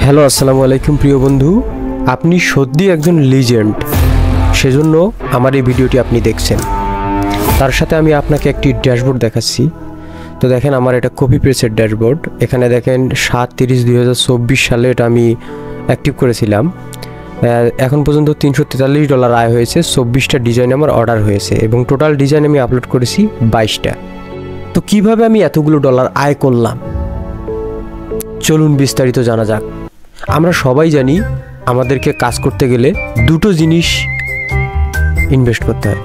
Hello আসসালামু আলাইকুম প্রিয় বন্ধু, আপনি সত্যি একজন লিজেন্ড, সেজন্য আমার এই ভিডিওটি আপনি দেখছেন। তার সাথে আমি আপনাকে একটি ড্যাশবোর্ড দেখাচ্ছি। তো দেখেন, আমার এটা কপি পেস্টের ড্যাশবোর্ড। এখানে দেখেন 7/30/2024 সালে এটা আমি অ্যাক্টিভ করেছিলাম। এখন পর্যন্ত $343 আয় হয়েছে। 24টা ডিজাইন আমার অর্ডার হয়েছে এবং টোটাল ডিজাইন আমি আপলোড করেছি 22টা। তো কিভাবে আমি এতগুলো ডলার আয় করলাম, চলুন বিস্তারিত জানা যাক। আমরা সবাই জানি আমাদেরকে কাজ করতে গেলে দুটো জিনিস ইনভেস্ট করতে হয়।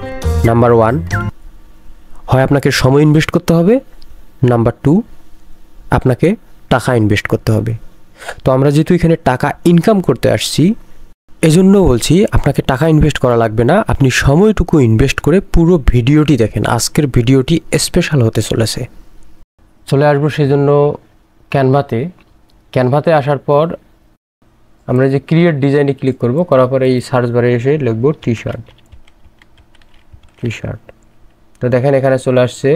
নাম্বার 1, হয় আপনাকে সময় ইনভেস্ট করতে হবে, নাম্বার 2, আপনাকে টাকা ইনভেস্ট করতে হবে। তো আমরা যেহেতু এখানে টাকা ইনকাম করতে আসছি, এজন্য বলছি আপনাকে টাকা ইনভেস্ট করা লাগবে না, আপনি সময়টুকু ইনভেস্ট করে পুরো ভিডিওটি দেখেন। আজকের ভিডিওটি স্পেশাল হতে চলেছে। চলে আসবো সেজন্য ক্যানভাতে আসার পর আমরা যে ক্রিয়েট ডিজাইনে ক্লিক করব, করার পরে এই সার্চ বারে এসে লিখব টি শার্ট। তো দেখেন এখানে চলে আসছে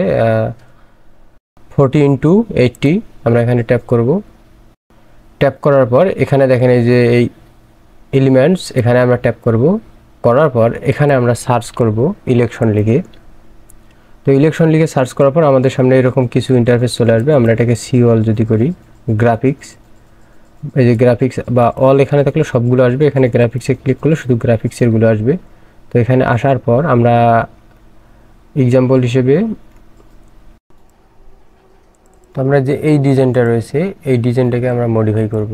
40x80। আমরা এখানে ট্যাপ করব। ট্যাপ করার পর এখানে দেখেন এই যে এই এলিমেন্টস, এখানে আমরা ট্যাপ করব। করার পর এখানে আমরা সার্চ করব ইলেকশন লিখে। তো ইলেকশন লিখে সার্চ করার পর আমাদের সামনে এরকম কিছু ইন্টারফেস চলে আসবে। আমরা এটাকে সি অল যদি করি, গ্রাফিক্স, এই যে গ্রাফিক্স বা অল এখানে থাকলে সবগুলো আসবে। এখানে গ্রাফিক্সে ক্লিক করলে শুধু গ্রাফিক্সেরগুলো আসবে। তো এখানে আসার পর আমরা এক্সাম্পল হিসেবে আমরা যে এই ডিজাইনটা রয়েছে, এই ডিজাইনটাকে আমরা মডিফাই করব।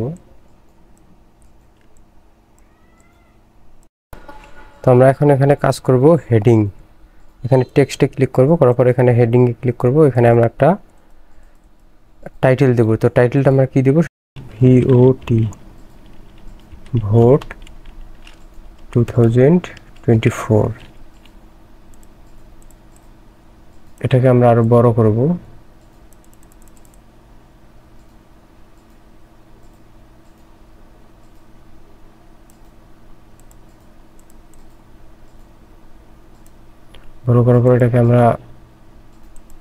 তো আমরা এখন এখানে কাজ করব হেডিং। এখানে টেক্সটে ক্লিক করব, করার পর এখানে হেডিংয়ে ক্লিক করব। এখানে আমরা একটা টাইটেল দেব। তো টাইটেলটা আমরা কি দেব? ভোট 2024। এটাকে আমরা আরো বড় করব। বড় করার পর এটাকে আমরা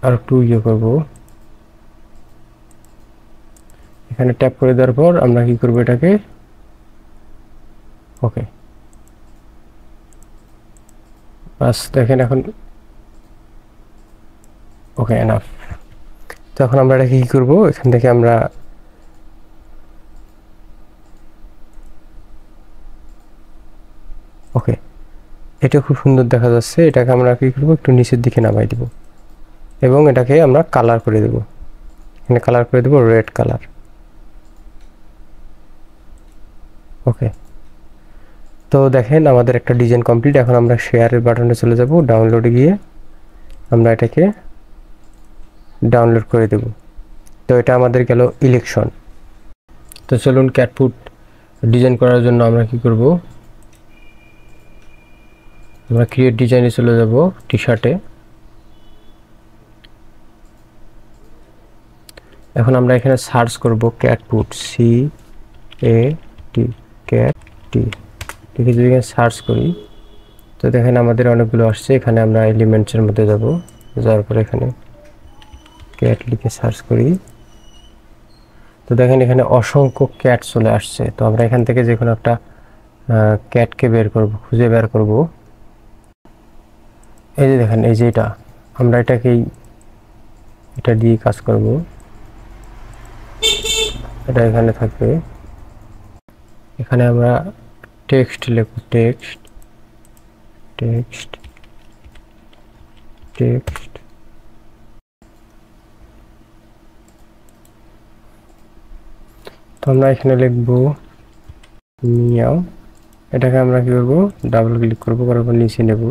আর একটু করব। এখানে ট্যাপ করে দেওয়ার পর আমরা কি করব, এটাকে ওকে। বাস দেখেন এখন ওকে, এনাফ। তো এখন আমরা এটাকে কি করব, এখান থেকে আমরা ওকে, এটা খুব সুন্দর দেখা যাচ্ছে। এটাকে আমরা কি করব, একটু নিচের দিকে নামাই দেব এবং এটাকে আমরা কালার করে দেব। এখানে কালার করে দেব রেড কালার। ওকে, তো দেখেন আমাদের একটা ডিজাইন কমপ্লিট। এখন আমরা শেয়ারের বাটনে চলে যাব। ডাউনলোডে গিয়ে আমরা এটাকে ডাউনলোড করে দেব। তো এটা আমাদের গেল ইলেকশন। তো চলুন ক্যাটফুট ডিজাইন করার জন্য আমরা কি করব, আমরা ক্রিয়েট ডিজাইনে চলে যাব। টি শার্টে এখন আমরা এখানে সার্চ করব ক্যাটফুট, CAT, ক্যাট-টি লিখে যদি সার্চ করি, তো দেখেন আমাদের অনেকগুলো আসছে। এখানে আমরা এলিমেন্টসের মধ্যে যাব, যাওয়ার পর এখানে ক্যাট লিখে সার্চ করি। তো দেখেন এখানে অসংখ্য ক্যাট চলে আসছে। তো আমরা এখান থেকে যে কোনো একটা ক্যাটকে খুঁজে বের করব। এই যে দেখেন, এই যে আমরা এটা দিয়ে কাজ করব। এটা এখানে থাকবে। এখানে আমরা টেক্সট লিখব, টেক্সট। তো আমরা এখানে লিখব মিয়াও। এটাকে আমরা কি করব, ডাবল ক্লিক করব, করার পর নিচে নেব।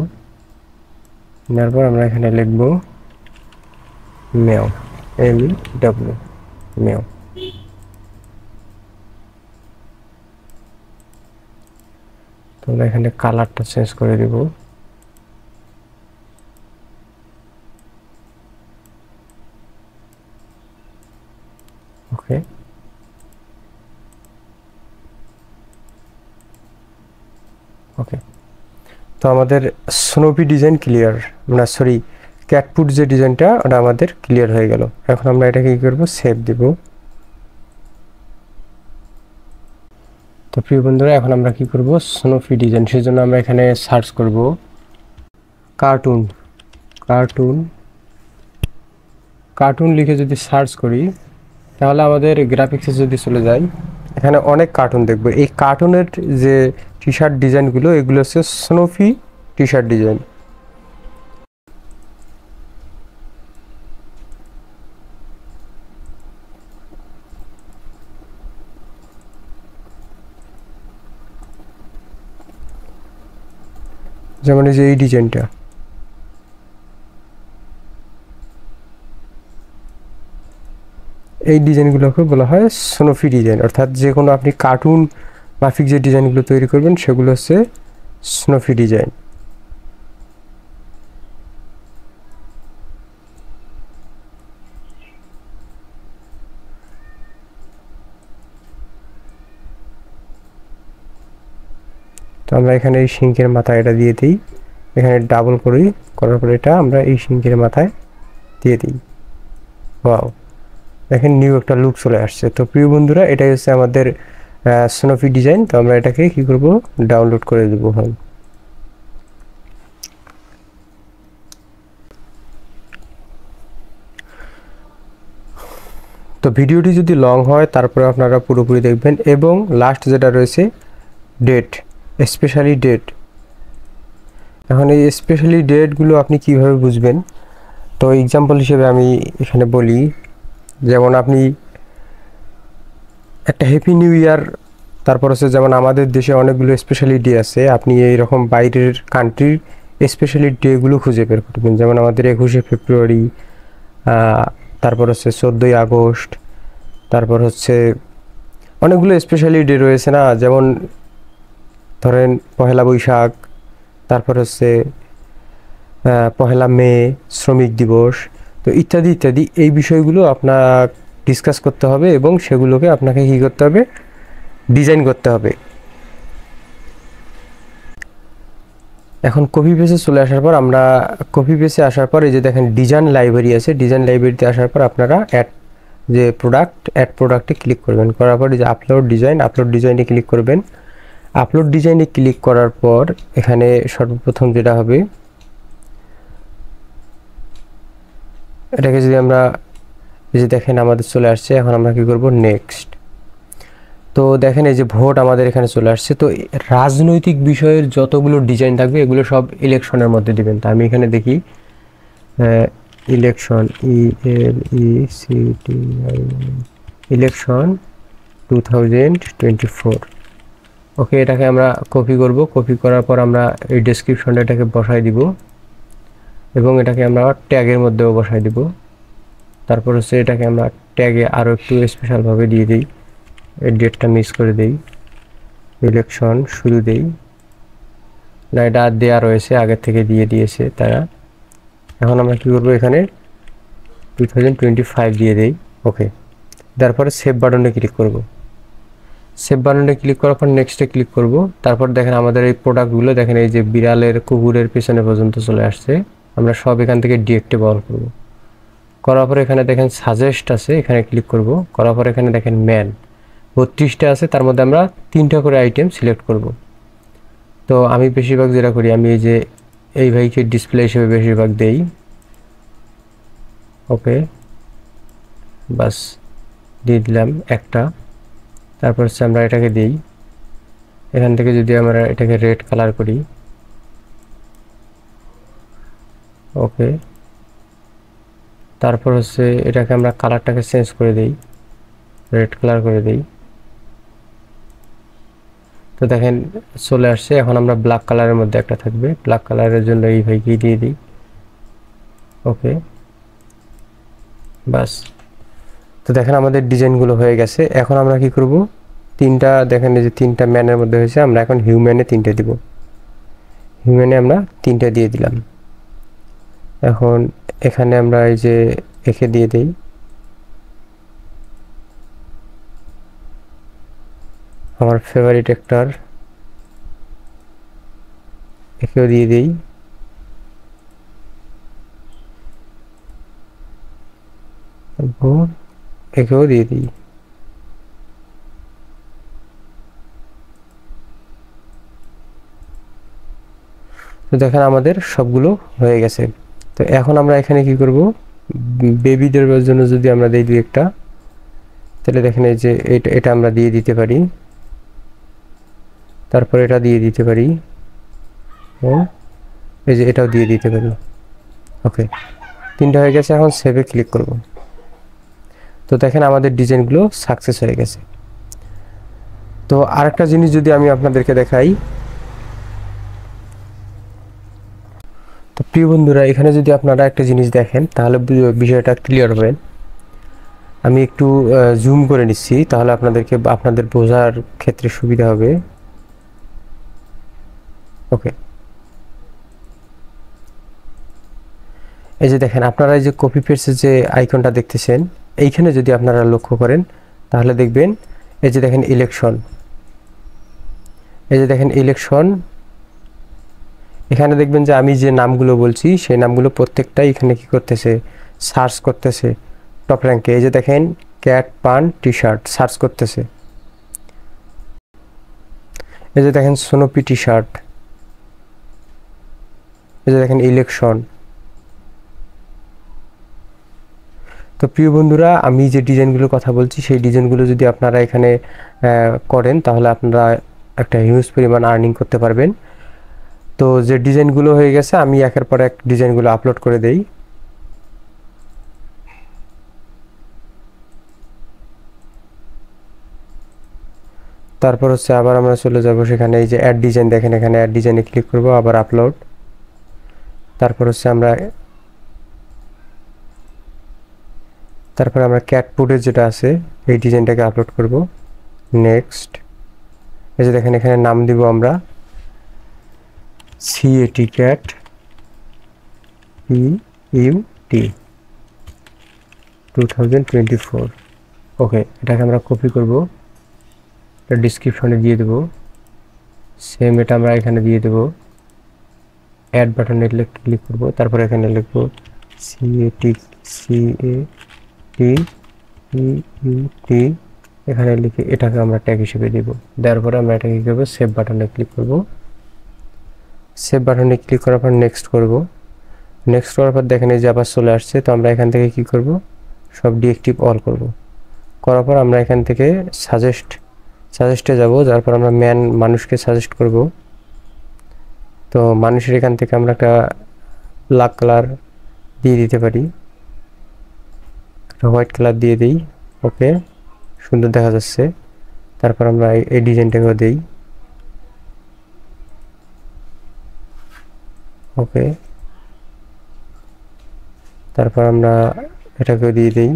নেওয়ার পর আমরা এখানে লিখব মেও, MEW, মেও। তো আমরা এখানে কালারটা চেঞ্জ করে দেব। ওকে, তো আমাদের স্নোপি ডিজাইন ক্লিয়ার, ক্যাটফুট যে ডিজাইনটা, ওটা আমাদের ক্লিয়ার হয়ে গেল। এখন আমরা এটাকে কি করব, সেভ দেব। তো প্রিয় বন্ধুরা, এখন আমরা কি করব, স্নোফি ডিজাইন। সেজন্য আমরা এখানে সার্চ করব কার্টুন কার্টুন কার্টুন লিখে যদি সার্চ করি, তাহলে আমাদের গ্রাফিক্সে যদি চলে যাই, এখানে অনেক কার্টুন দেখব। এই কার্টুনের যে টি শার্ট ডিজাইনগুলো, এগুলো হচ্ছে স্নোফি টি শার্ট ডিজাইন। যেমন এই যে এই ডিজাইনটা, এই ডিজাইনগুলোকে বলা হয় স্নোফি ডিজাইন। অর্থাৎ যে কোনো আপনি কার্টুন মাফিক যে ডিজাইনগুলো তৈরি করবেন, সেগুলো হচ্ছে স্নোফি ডিজাইন। তো আমরা এখানে এই সিঙ্কের মাথায় এটা দিয়ে দিই, এখানে ডাবল করি, করার পরে এটা আমরা এই সিঙ্কের মাথায় দিয়ে দিই। ওয়াও, দেখেন নিউ একটা লুক চলে আসছে। তো প্রিয় বন্ধুরা, এটাই হচ্ছে আমাদের স্নোফি ডিজাইন। তো আমরা এটাকে কি করব, ডাউনলোড করে দেব। হয় তো ভিডিওটি যদি লং হয়, তারপরে আপনারা পুরোপুরি দেখবেন। এবং লাস্ট যেটা রয়েছে ডেট, স্পেশালি ডেট। এখন এই স্পেশালি ডেটগুলো আপনি কিভাবে বুঝবেন? তো এক্সাম্পল হিসেবে আমি এখানে বলি, যেমন আপনি একটা হ্যাপি নিউ ইয়ার, তারপর হচ্ছে যেমন আমাদের দেশে অনেকগুলো স্পেশালি ডে আছে, আপনি এইরকম বাইরের কান্ট্রির স্পেশালি ডেগুলো খুঁজে বের করবেন। যেমন আমাদের 21শে ফেব্রুয়ারি, তারপর হচ্ছে 14ই আগস্ট, তারপর হচ্ছে অনেকগুলো স্পেশালি ডে রয়েছে না, যেমন ধরেন পহেলা বৈশাখ, তারপর হচ্ছে পহেলা মে, শ্রমিক দিবস, তো ইত্যাদি ইত্যাদি। এই বিষয়গুলো আপনার ডিসকাস করতে হবে এবং সেগুলোকে আপনাকে কী করতে হবে, ডিজাইন করতে হবে। এখন কপি পেজে চলে আসার পর, আমরা কপি পেজে আসার পর এই যে দেখেন ডিজাইন লাইব্রেরি আছে, ডিজাইন লাইব্রেরিতে আসার পর আপনারা অ্যাড যে অ্যাড প্রোডাক্টে ক্লিক করবেন। করার পর এই যে আপলোড ডিজাইনে ক্লিক করবেন। আপলোড ডিজাইনে ক্লিক করার পর এখানে সর্বপ্রথম যেটা হবে, এটাকে যদি আমরা এই যে দেখেন আমাদের চলে আসছে। এখন আমরা কি করব, নেক্সট। তো দেখেন এই যে ভোট আমাদের এখানে চলে আসছে। তো রাজনৈতিক বিষয়ের যতগুলো ডিজাইন থাকবে, এগুলো সব ইলেকশনের মধ্যে দিবেন। তো আমি এখানে দেখি ইলেকশন, ইলেকশন 2024। ওকে, এটাকে আমরা কপি করব। কপি করার পর আমরা এই ডেসক্রিপশনটা এটাকে বসাই দিব এবং এটাকে আমরা ট্যাগের মধ্যেও বসাই দিব। তারপর হচ্ছে এটাকে আমরা ট্যাগে আরও একটু স্পেশালভাবে দিয়ে দিই, এই ডেটটা মিস করে দেই, ইলেকশন শুরু দেই না, এটা দেওয়া রয়েছে, আগের থেকে দিয়ে দিয়েছে তারা। এখন আমরা কি করব, এখানে 2025 দিয়ে দেই। ওকে, তারপরে সেভ বাটনে ক্লিক করব। সেভ বাটনে ক্লিক করার পর নেক্সটে ক্লিক করব। তারপর দেখেন আমাদের এই প্রোডাক্টগুলো দেখেন এই যে বিড়ালের, কুকুরের পেছনে পর্যন্ত চলে আসছে। আমরা সব এখান থেকে ডিএক্টিভেবল করব। করার পর এখানে দেখেন সাজেস্ট আছে, এখানে ক্লিক করব। করার পর এখানে দেখেন ম্যান 32টা আছে, তার মধ্যে আমরা 3টা করে আইটেম সিলেক্ট করব। তো আমি বেশিরভাগ যেটা করি, আমি এই যে এই ভাইকে ডিসপ্লে হিসেবে বেশিরভাগ দেই। ওকে, বাস দিয়ে দিলাম একটা। তারপর হচ্ছে আমরা এটাকে দিই, এখান থেকে যদি আমরা এটাকে রেড কালার করি। ওকে, তারপর হচ্ছে এটাকে আমরা কালারটাকে চেঞ্জ করে দিই, রেড কালার করে দিই। তো দেখেন চলে আসছে। এখন আমরা ব্ল্যাক কালারের মধ্যে একটা থাকবে, ব্ল্যাক কালারের জন্য এই ভাইকেই দিয়ে দিই। ওকে, বাস। তো দেখেন আমাদের ডিজাইনগুলো হয়ে গেছে। এখন আমরা কি করব, 3টা দেখেন এই যে 3টা ম্যানের মধ্যে হয়েছে, আমরা এখন হিউম্যানে 3টে দিব। হিউম্যানে আমরা 3টে দিয়ে দিলাম। এখন এখানে আমরা এই যে একে দিয়ে দেই, আমার ফেভারিট অ্যাক্টর, একেও দিয়ে দিই। একেও দিয়ে দিই। তো দেখেন আমাদের সবগুলো হয়ে গেছে। তো এখন আমরা এখানে কি করব, বেবিদের জন্য যদি আমরা দেই দুই একটা, তাহলে দেখেন এই যে এটা আমরা দিয়ে দিতে পারি, তারপর এটা দিয়ে দিতে পারি, এই যে এটাও দিয়ে দিতে পারি। ওকে, তিনটা হয়ে গেছে। এখন সেভে ক্লিক করব। তো দেখেন আমাদের ডিজাইনগুলো সাকসেস হয়ে গেছে। তো আরেকটা জিনিস যদি আমি আপনাদেরকে দেখাই, তো প্রিয় বন্ধুরা এখানে যদি আপনারা একটা জিনিস দেখেন তাহলে বিষয়টা ক্লিয়ার হবে। আমি একটু জুম করে নিচ্ছি, তাহলে আপনাদের বোঝার ক্ষেত্রে সুবিধা হবে। ওকে, এই যে দেখেন আপনারা এই যে কপি পেস্টের যে আইকনটা দেখতেছেন, এইখানে যদি আপনারা লক্ষ্য করেন তাহলে দেখবেন এই যে দেখেন ইলেকশন, এই যে দেখেন ইলেকশন, এখানে দেখবেন যে আমি যে নামগুলো বলছি সেই নামগুলো প্রত্যেকটাই এখানে কি করতেছে, সার্চ করতেছে টপ র্যাঙ্কে। এই যে দেখেন ক্যাট পান টি শার্ট সার্চ করতেছে, এই যে দেখেন সোনোপি টি শার্ট, এই যে দেখেন ইলেকশন। তো প্রিয় বন্ধুরা আমি যে ডিজাইনগুলোর কথা বলছি সেই ডিজাইনগুলো যদি আপনারা এখানে করেন তাহলে আপনারা একটা হিউজ পরিমাণ আর্নিং করতে পারবেন। তো যে ডিজাইনগুলো হয়ে গেছে আমি একের পর এক ডিজাইনগুলো আপলোড করে দেই। তারপর হচ্ছে আবার আমরা চলে যাব সেখানে, এই যে অ্যাড ডিজাইন দেখেন, এখানে অ্যাড ডিজাইনে ক্লিক করব, আবার আপলোড। তারপর হচ্ছে আমরা ক্যাট ফুডের যেটা আছে এই ডিজাইনটাকে আপলোড করব। নেক্সট, এই যে দেখেন এখানে নাম দিব আমরা CAT ক্যাট PUT 2024। ওকে, এটাকে আমরা কপি করব, এটা ডিসক্রিপশনে দিয়ে দেব। সেম এটা আমরা এখানে দিয়ে দেব, অ্যাড বাটনে ক্লিক করব, তারপর এখানে লিখব CAT PUT, এখানে লিখে এটাকে আমরা ট্যাগ হিসেবে দেব। দেওয়ার পরে আমরা এটাকে কি করব, সেভ বাটনে ক্লিক করব। সেভ বাটনে ক্লিক করার পর নেক্সট করব। নেক্সট করার পর দেখেন এই যে আবার চলে আসছে। তো আমরা এখান থেকে কি করব, সব ডিএক্টিভ অল করব। করার পর আমরা এখান থেকে সাজেস্টে যাব, যার পর আমরা মানুষকে সাজেস্ট করব। তো মানুষের এখান থেকে আমরা একটা ব্ল্যাক কালার দিয়ে দিতে পারি, একটা হোয়াইট কালার দিয়ে দিই। ওকে, সুন্দর দেখা যাচ্ছে। তারপর আমরা এই ডিজাইনটাকেও দিই। ওকে, তারপর আমরা এটাকেও দিয়ে দিই,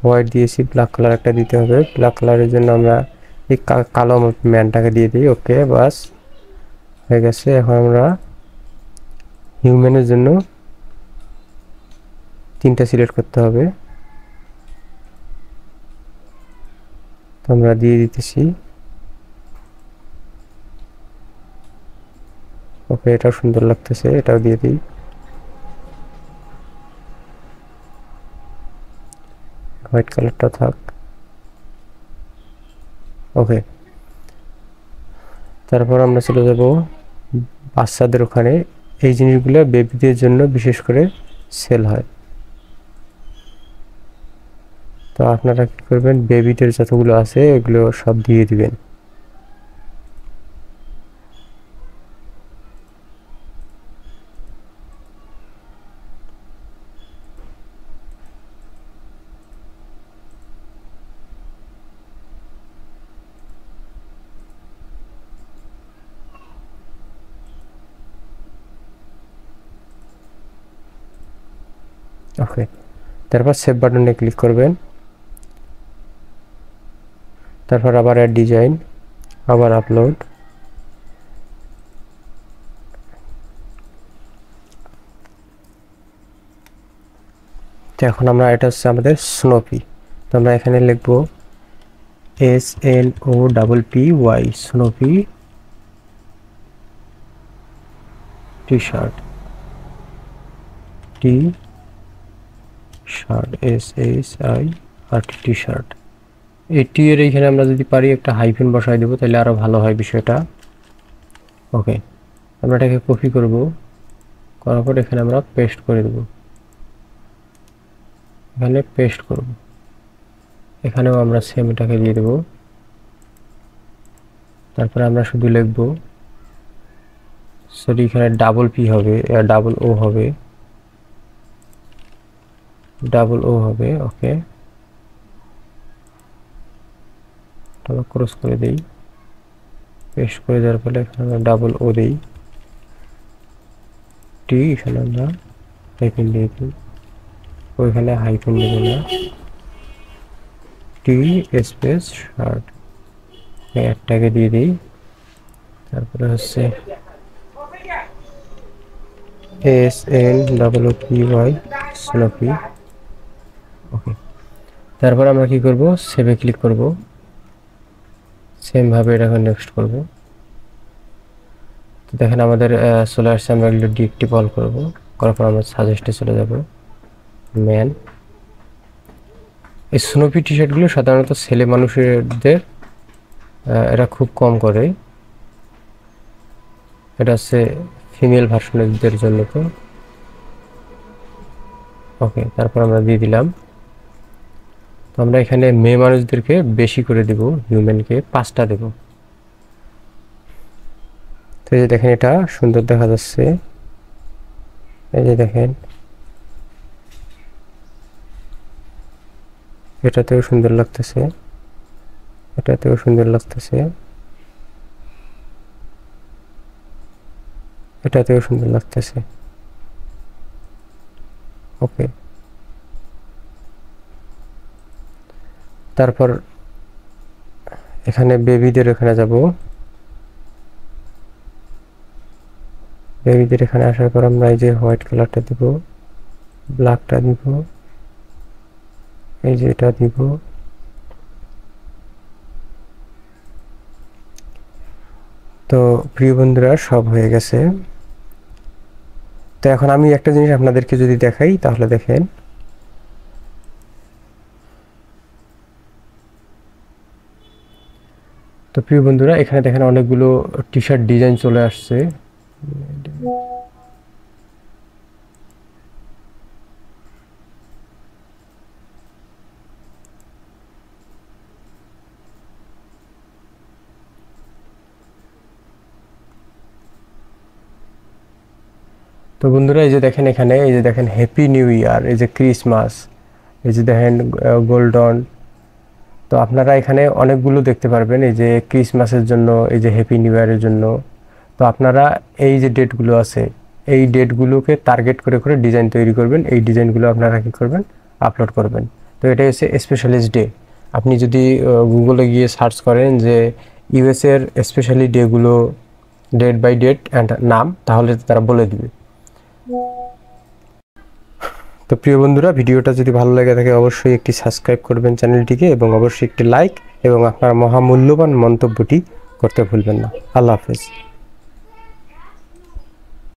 হোয়াইট দিয়েছি, ব্ল্যাক কালার একটা দিতে হবে। ব্ল্যাক কালারের জন্য আমরা এই কালো ম্যানটাকে দিয়ে দিই। ওকে, বাস হয়ে গেছে। এখন আমরা হিউম্যানের জন্য 3টা সিলেক্ট করতে হবে, তো আমরা দিয়ে দিতেছি। ওকে, এটাও সুন্দর লাগতেছে, এটাও দিয়ে দিই। হোয়াইট কালারটা থাক। ওকে, তারপর আমরা চলে যাব বাচ্চাদের ওখানে। এই জিনিসগুলো বেবিদের জন্য বিশেষ করে সেল হয়। তো আপনারা কি করবেন, বেবিদের যতগুলো আছে এগুলো সব দিয়ে দিবেন। ওকে, তারপর সেভ বাটনে ক্লিক করবেন। তারপর আবার অ্যাড ডিজাইন, আবার আপলোড। তো এখন আমরা এটা হচ্ছে আমাদের স্নোপি। তো আমরা এখানে লিখব SNOPPY Snoopy T shirt, SHIRT T shirt. এটি এর এখানে আমরা যদি পারি একটা হাইফেন বসাই দেব তাহলে আরো ভালো হয় বিষয়টা। ওকে, আমরা এটাকে কপি করব, করার পর এখানে আমরা পেস্ট করে দেব, এখানে পেস্ট করব, এখানেও আমরা সেম এটাকে দিয়ে দেব। তারপরে আমরা শুধু লিখব, সরি এখানে ডাবল পি হবে, ডাবল ও হবে, ডাবল ও হবে। ওকে, আমরা ক্রস করে দেই, পেস্ট করে দেওয়ার ফলে এখানে আমরা ডাবল ও দেই, টি এখানে আমরা হাইফেন দিয়ে দিই, ওইখানে হাইফেন দেব না, টি স্পেস শার্ট একটাকে দিয়ে দিই। তারপরে হচ্ছে SNOOPY স্নোপি। ওকে, তারপর আমরা কি করব, সেভে ক্লিক করব, সেম ভাবে এটাকে নেক্সট করব। তো দেখেন আমাদের চলে আসছে, আমরা এগুলো ডিএক্টিভেট করব, করার পর আমরা সাজেস্টে চলে যাব, ম্যান। এই স্নোপি টি শার্টগুলো সাধারণত ছেলে মানুষদের এরা খুব কম করে, এটা হচ্ছে ফিমেল ভার্সনদের জন্য। তো ওকে, তারপর আমরা দিয়ে দিলাম। তো আমরা এখানে মেয়ে মানুষদেরকে বেশি করে দেব, হিউম্যানকে 5টা দেব। তো এই যে দেখেন এটা সুন্দর দেখা যাচ্ছে, এই যে দেখেন এটাতেও সুন্দর লাগতেছে, এটাতেও সুন্দর লাগতেছে, এটাতেও সুন্দর লাগতেছে। ওকে, তারপর এখানে বেবিদের এখানে যাব, বেবিদের এখানে আসার পর আমরা এই যে হোয়াইট কালারটা দিব, ব্ল্যাকটা দিব, এই যে এটা দিব। তো প্রিয় বন্ধুরা, সব হয়ে গেছে। তো এখন আমি একটা জিনিস আপনাদেরকে যদি দেখাই, তাহলে দেখেন তো প্রিয় বন্ধুরা, এখানে দেখেন অনেকগুলো টি শার্ট ডিজাইন চলে আসছে। তো বন্ধুরা, এই যে দেখেন এখানে, এই যে দেখেন হ্যাপি নিউ ইয়ার, এই যে ক্রিসমাস, এই যে দেখেন গোল্ডন। তো আপনারা এখানে অনেকগুলো দেখতে পারবেন, এই যে ক্রিসমাসের জন্য, এই যে হ্যাপি নিউ ইয়ারের জন্য। তো আপনারা এই যে ডেটগুলো আছে, এই ডেটগুলোকে টার্গেট করে করে ডিজাইন তৈরি করবেন, এই ডিজাইনগুলো আপনারা কী করবেন, আপলোড করবেন। তো এটাই হচ্ছে স্পেশালিস্ট ডে। আপনি যদি গুগলে গিয়ে সার্চ করেন যে ইউএসের স্পেশালি ডেগুলো, ডেট বাই ডেট অ্যান্ড নাম, তাহলে তারা বলে দিবে। তো প্রিয় বন্ধুরা, ভিডিওটা যদি ভালো লাগে থাকে অবশ্যই একটি সাবস্ক্রাইব করবেন চ্যানেলটিকে, এবং অবশ্যই একটি লাইক এবং আপনার মহামূল্যবান মন্তব্যটি করতে ভুলবেন না। আল্লাহ হাফেজ।